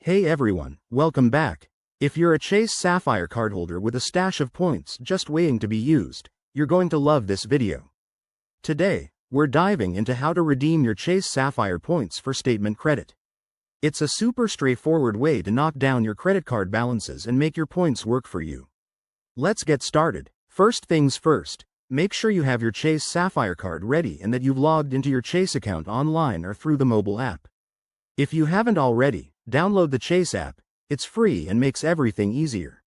Hey everyone, welcome back. If you're a Chase Sapphire cardholder with a stash of points just waiting to be used, you're going to love this video. Today, we're diving into how to redeem your Chase Sapphire points for statement credit. It's a super straightforward way to knock down your credit card balances and make your points work for you. Let's get started. First things first, make sure you have your Chase Sapphire card ready and that you've logged into your Chase account online or through the mobile app. If you haven't already, download the Chase app. It's free and makes everything easier.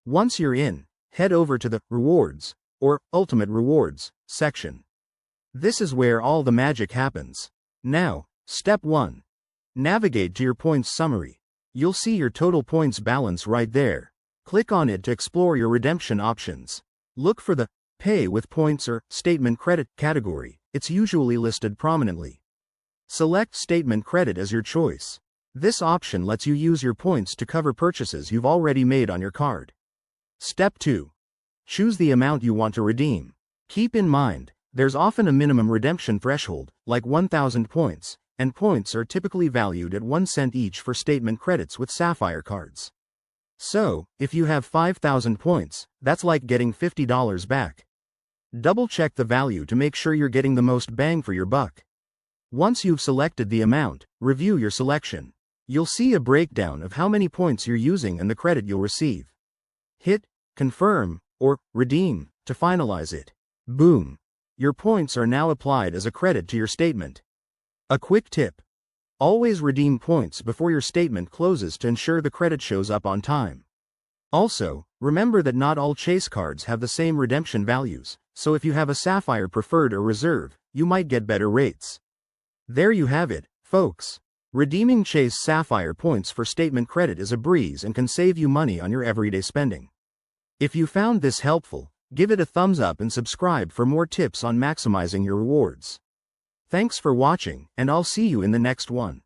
Once you're in, head over to the Rewards, or Ultimate Rewards, section. This is where all the magic happens. Now, step 1. Navigate to your points summary. You'll see your total points balance right there. Click on it to explore your redemption options. Look for the Pay with Points or Statement Credit category. It's usually listed prominently. Select Statement Credit as your choice. This option lets you use your points to cover purchases you've already made on your card. Step 2. Choose the amount you want to redeem. Keep in mind, there's often a minimum redemption threshold, like 1,000 points, and points are typically valued at 1 cent each for statement credits with Sapphire cards. So, if you have 5,000 points, that's like getting $50 back. Double-check the value to make sure you're getting the most bang for your buck. Once you've selected the amount, review your selection. You'll see a breakdown of how many points you're using and the credit you'll receive. Hit Confirm or Redeem to finalize it. Boom! Your points are now applied as a credit to your statement. A quick tip: always redeem points before your statement closes to ensure the credit shows up on time. Also, remember that not all Chase cards have the same redemption values, so if you have a Sapphire Preferred or Reserve, you might get better rates. There you have it, folks. Redeeming Chase Sapphire points for statement credit is a breeze and can save you money on your everyday spending. If you found this helpful, give it a thumbs up and subscribe for more tips on maximizing your rewards. Thanks for watching, and I'll see you in the next one.